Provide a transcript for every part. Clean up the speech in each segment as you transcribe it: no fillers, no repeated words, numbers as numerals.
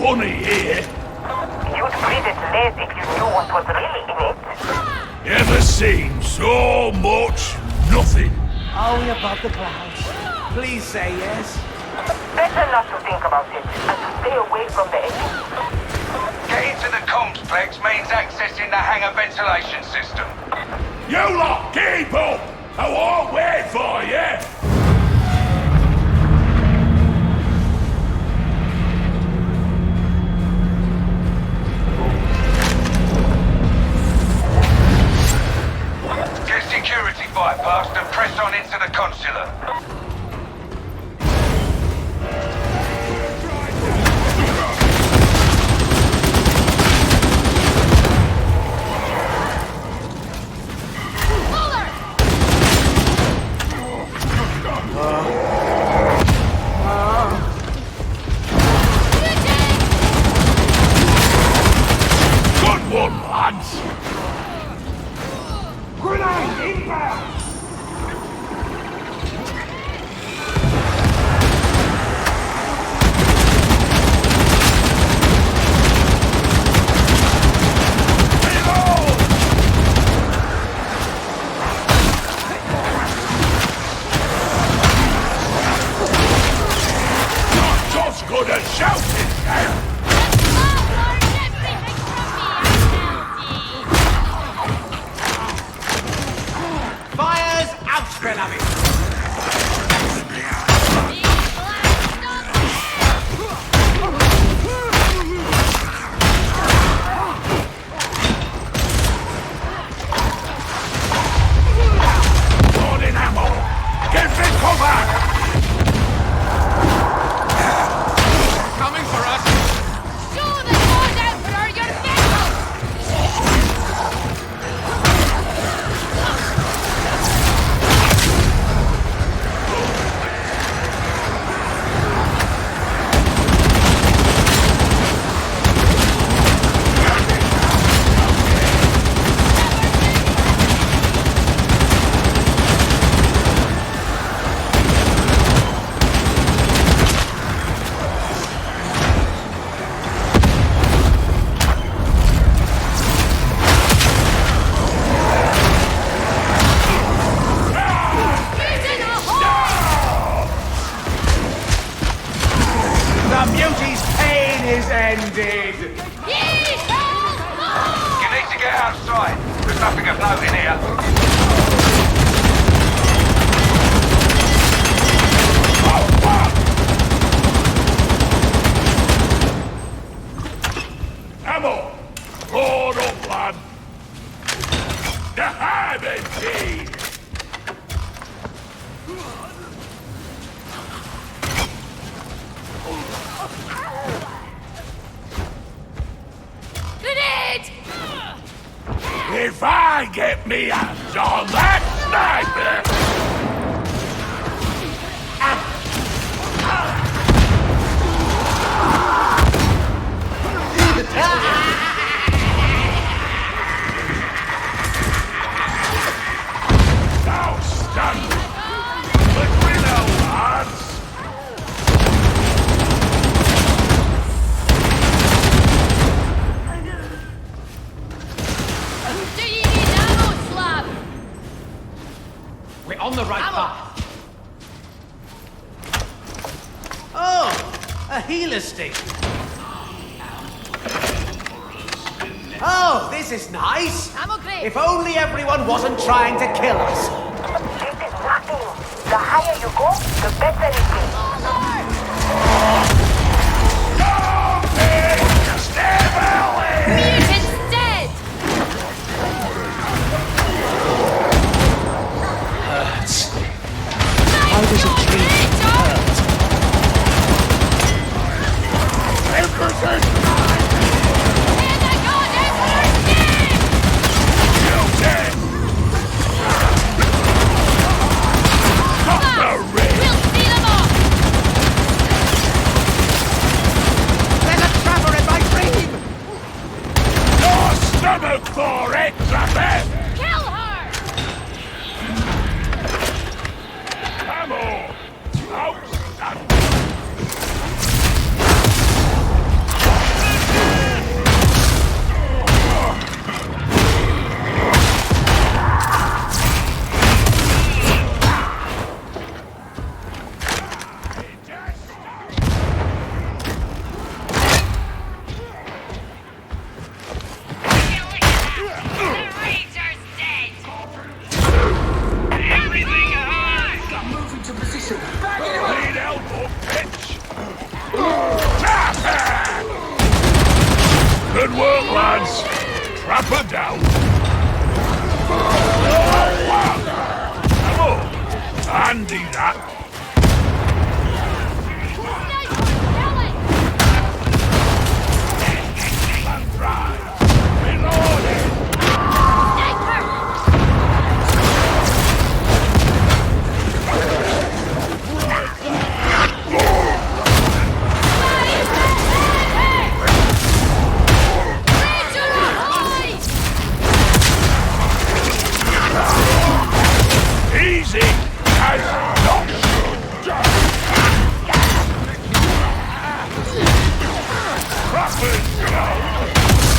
funny here. You'd breathe it less if you knew what was really in it. Ever seen so much nothing? Are we above the clouds? Please say yes. Better not to think about it, and to stay away from the edge. Getting to the complex means accessing the hangar ventilation system. You lot, keep up! I won't wait for you! Get security bypassed and press on into the consulate. Good one, lads! Grenade inbound! Not just good at shouting, eh? Fires out, beloved! Loading ammo! Give me cover! Coming for us! Show the Lord Emperor your mettle! Using a horse! The beauty's pain is ended! Ye shall fall! You need to get outside. There's nothing of note in here. Ammo! Load up, lad! The hive indeed! Grenade! If I get me hands on that sniper! Outstanding! But we know, lads! Do you need ammo, Slav? We're on the right Ammo. path. Oh, a healer station. Oh, this is nice. Ammo crate! If only everyone wasn't trying to kill us. This is nothing. The higher you go, the better it is. Mutant's dead! How does a tree And I got Emperor's dead! Slav, we'll see them off! There's a trapper in my dream! Your stomach for it, Trapper! Kill her! Ammo! Outstanding! lads. Trap her down. Come on. Handy that. Right. Reloading. Easy as not. Crappers go.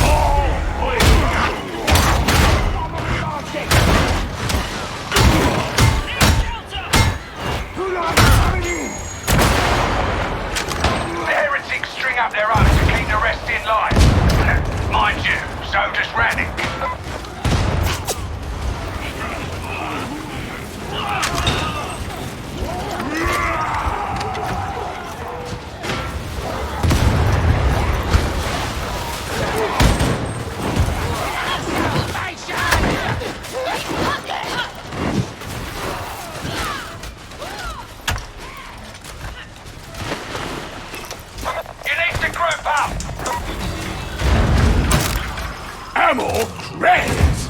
All The heretics string up their own to keep the rest in line. Mind you, so does Rannick. You need to group up. ammo crates.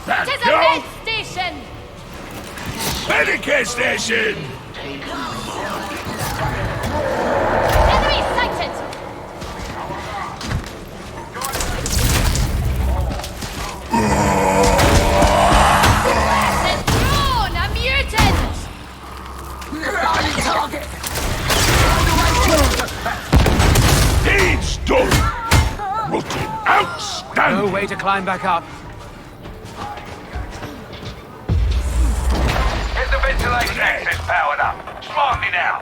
Back It is a up. med station! Medicare station. Enemy sighted! It's drone! A mutant! Deeds done. Looking outstanding. No way to climb back up. Get the ventilation access powered up. Smartly now.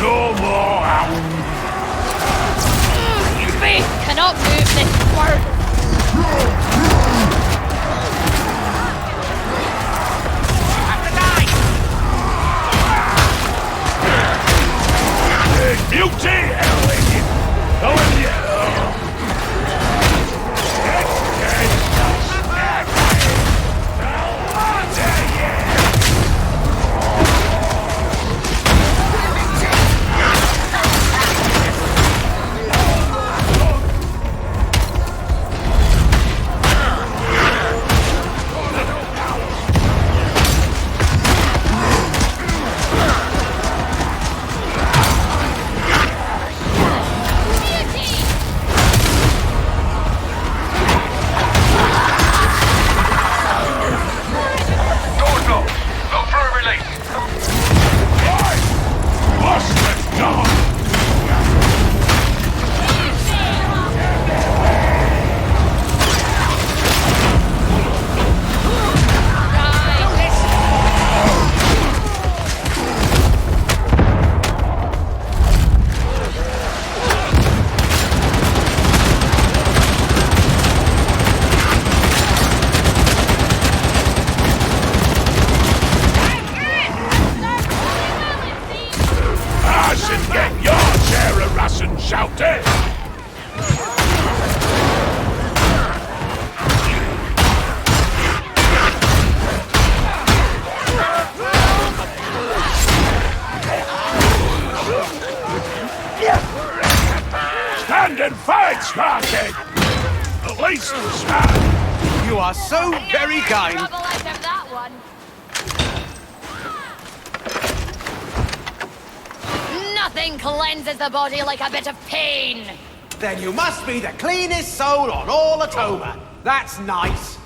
No more out. You beast cannot move this word! Beauty, Ellie. Going yellow. Door's locked. Look for a release. What's the dog? I should get your share of Russian shouting. Stand and fight, Sparky! At least stand. You are so very kind. Trouble out of that one. Nothing cleanses the body like a bit of pain. Then you must be the cleanest soul on all Atoma. That's nice.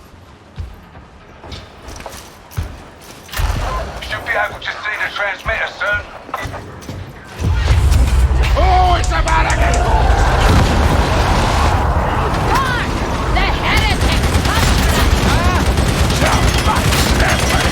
Should be able to see the transmitter soon. Oh, it's about again! Mark! The heretics come for us! Sounds like Stanley.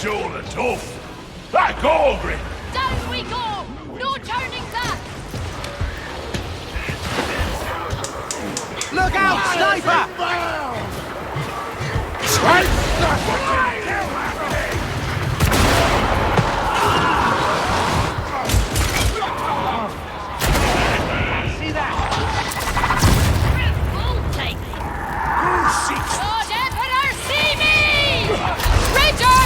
sure are tough. Like Aldrin. Down we go! No turning back! Look out, sniper! See that? Hold tight! Lord Emperor, see me! Ranger!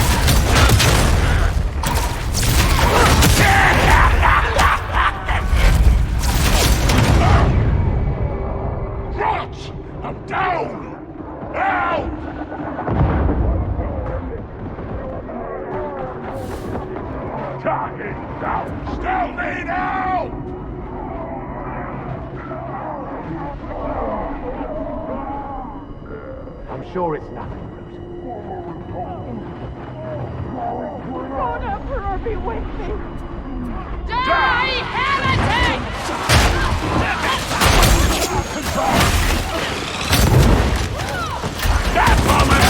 Rot! I'm down! Help! Talking down! Still me now! I'm sure it's nothing, Bruce. Lord Emperor, be with me. Die, heretic! That bomber!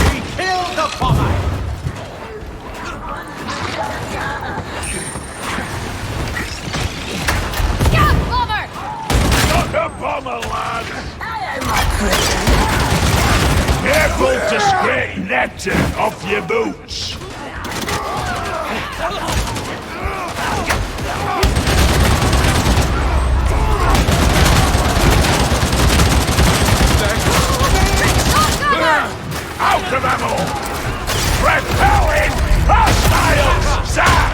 We killed the bomber! Gun bomber! Not a bomber, lad! Careful to scrape nectar off your boots! Out of ammo! Repelling hostiles! Zap!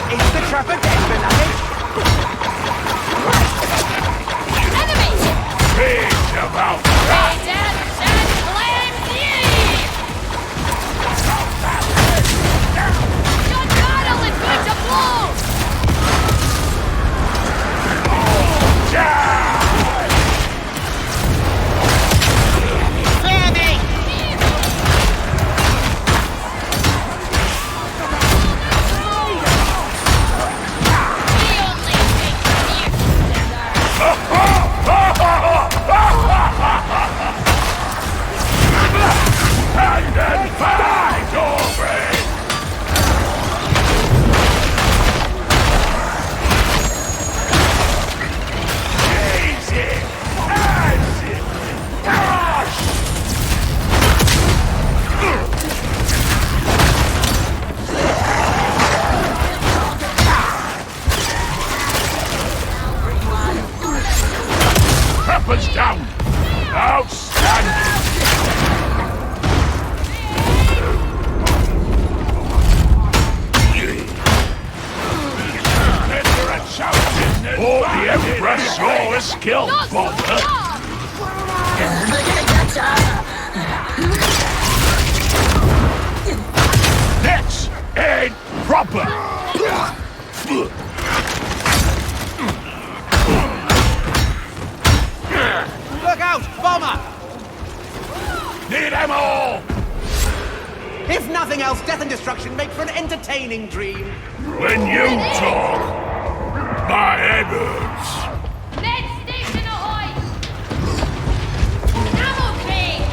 Is the trap again, beloved? Enemy! Preach about that! Redemption claims ye! Your battle is going to blow! We only take fierce desire. Stand and fight, Aubrey! Easy! Easy! Gosh! Peppers down! Outstanding! Oh, the Empress saw a skill, Not so Bonker! far! This ain't proper! Look out, bomber! Need them all! If nothing else, death and destruction make for an entertaining dream. When you talk, my head hurts. Med station ahoy! Ammo crate!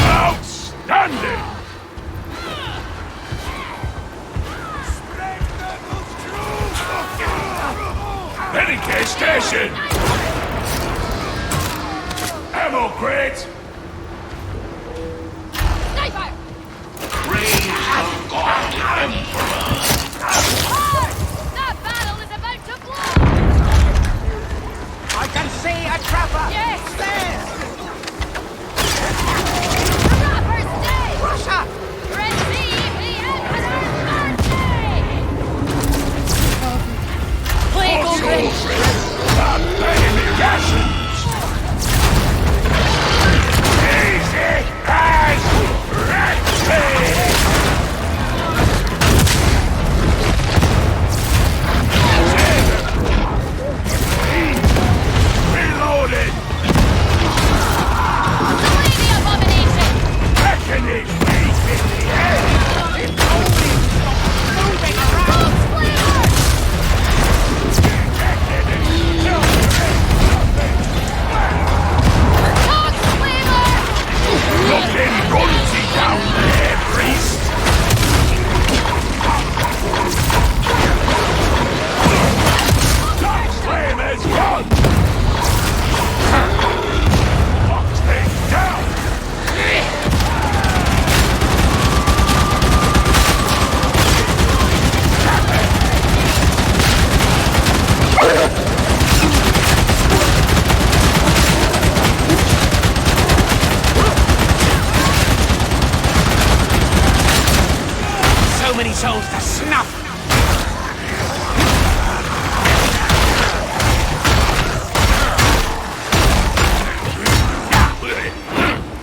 Outstanding! Medicare station! Ammo crate! Sniper! Praise the God Emperor! That battle is about to blow! I can see a trapper! Yes! There! The rapper's dead! Russia! Receive the Emperor's mercy! Plague Aldrin! Stop paying me rations! snuff.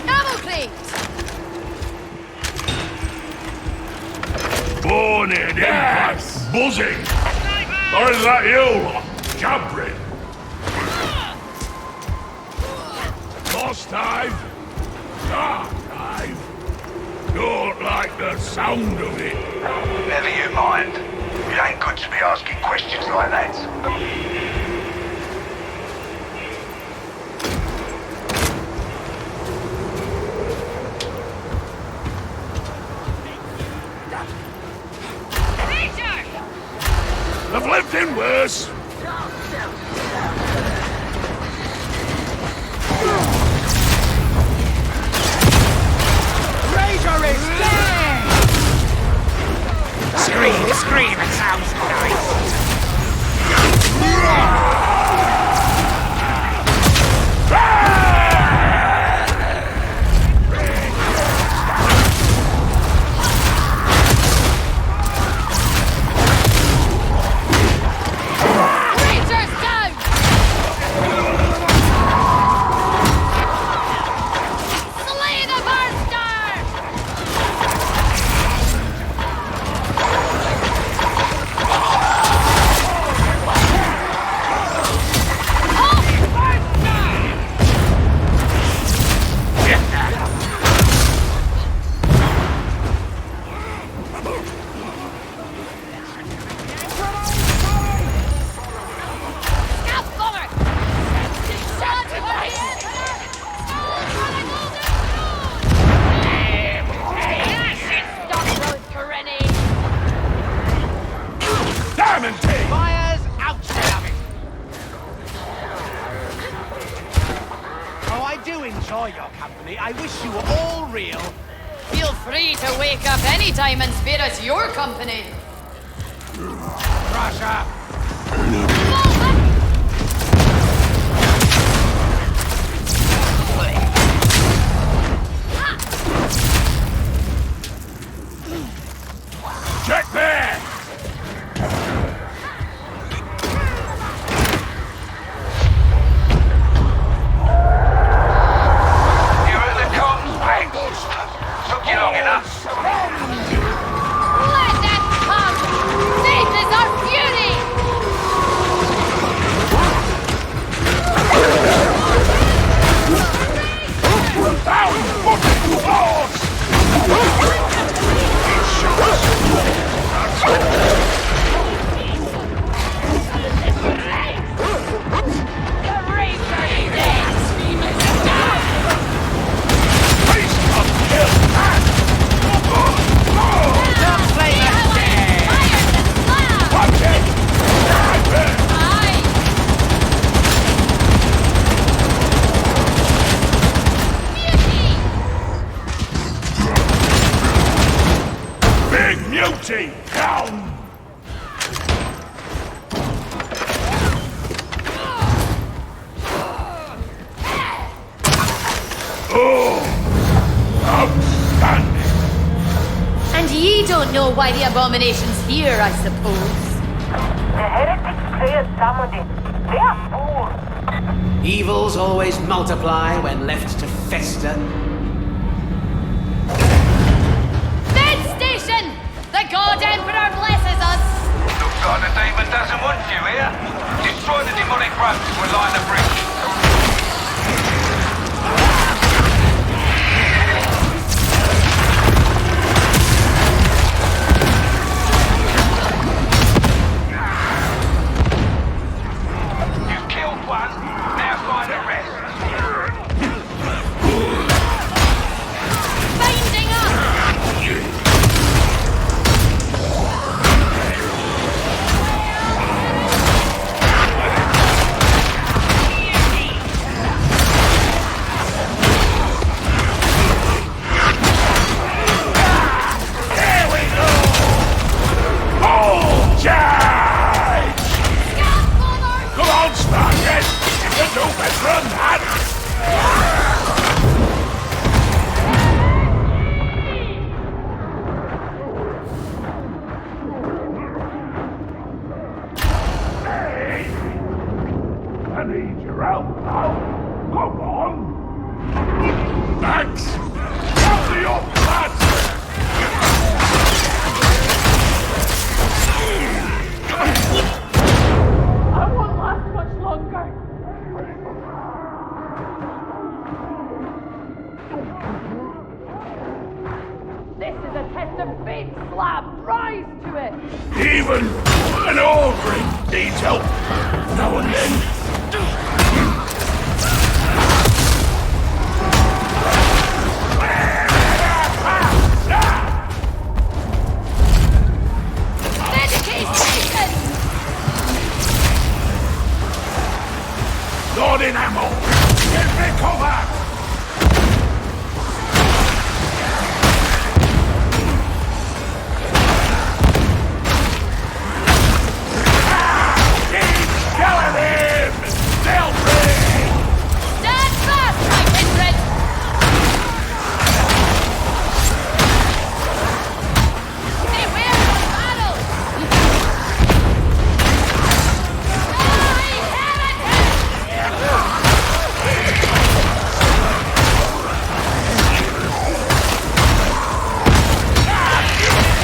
Cavalcade! Born in Yes! buzzing. Or is that you lot? Jabbering. Lost dive. Dark dive. Don't like the sound of it. Never you mind. It ain't good to be asking questions like that. I've lived in worse. Razor is dead! Scream, it sounds nice. Rangers down! Slay the Barnstar! Halt Barnstar! Scout bomber! Shot for the Emperor! Fall for the Golden Throne! Stop those Karenni! Diamond King! Fire's out of it. Oh, I do enjoy your company. I wish you were all real. Feel free to wake up anytime and spare us your company. Russia. Check there! You at the comms, Banks? Took you long enough. Let them come! This is our fury! Down! Fucking balls! The Ranger is dead! Face of kill! Don't play that dead. Fire the slab! Watch it! Sniper! Aye! Beauty! Big Mutiny! Down! Oh! Outstanding! And ye don't know why the abomination's here, I suppose. The heretics cleared Samadin. They are fools. Evils always multiply when left to fester. Bed station! The God Emperor blesses us! Looks like the demon doesn't want you here. Destroy the demonic ropes to line the bridge. You've killed one, now find the rest. Binding up! Here we go! Full charge! Scaffolder! Come on, Spartan! You do better than that! Come on! Thanks! Cover your blasted! I won't last much longer. This is a test of faith, Slab. Rise to it. Even an old needs help now and then. Medication! Loading ammo! Get me cover! Keep killing him! They'll bring! Stand fast, my kindred! Beware of battle! Die, heretic!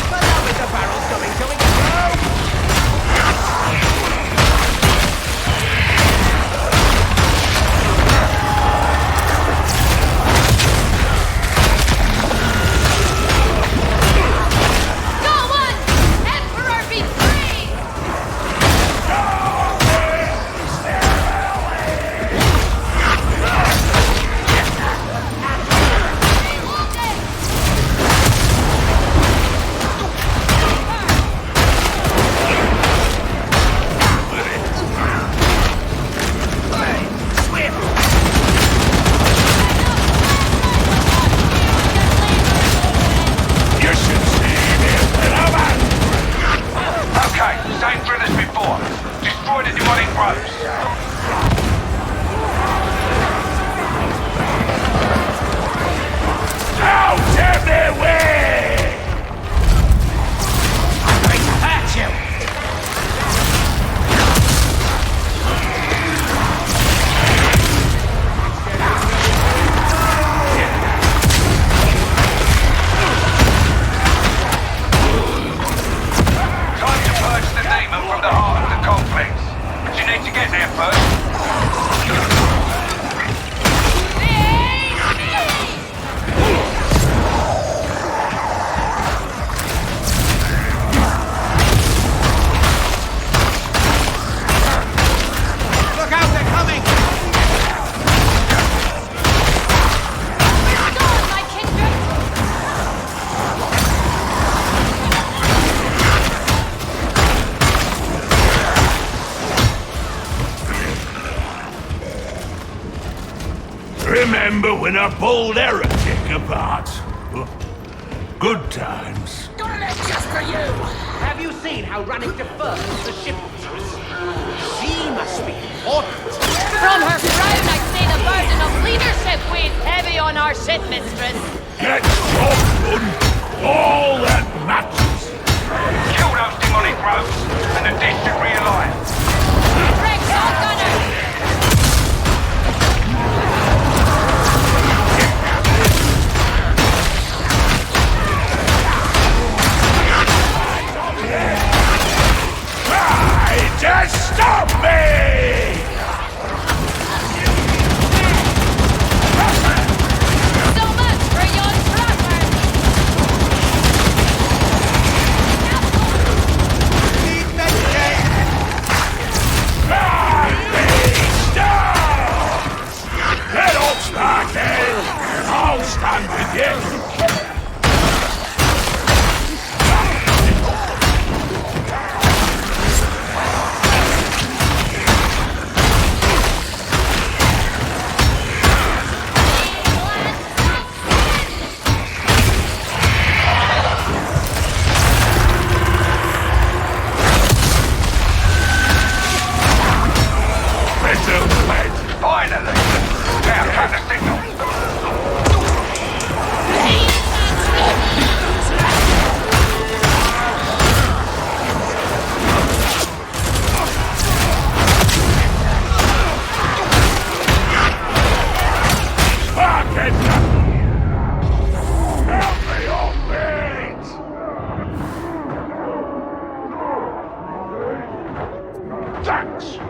But now with the barrels going to explode! Go on! Emperor be free! Reloading! You should see this man! Okay, same drill as before. Destroy the demonic ropes. Out of their way! I'm going to hurt you! Time to purge the demon from the heart of the complex. But you need to get there first. Look out, they're coming! Go on, my kindred! Remember when I pulled Heretic apart? Good times. Have you seen how Rannick defers the ship mistress? She must be important. From her frown, I'd say the burden of leadership weighs heavy on our ship mistress. Get job done. All that matters. Kill those demonic ropes, and the district realign. Rex, all gunners! Try to stop me! So much for yon tracker! Thanks.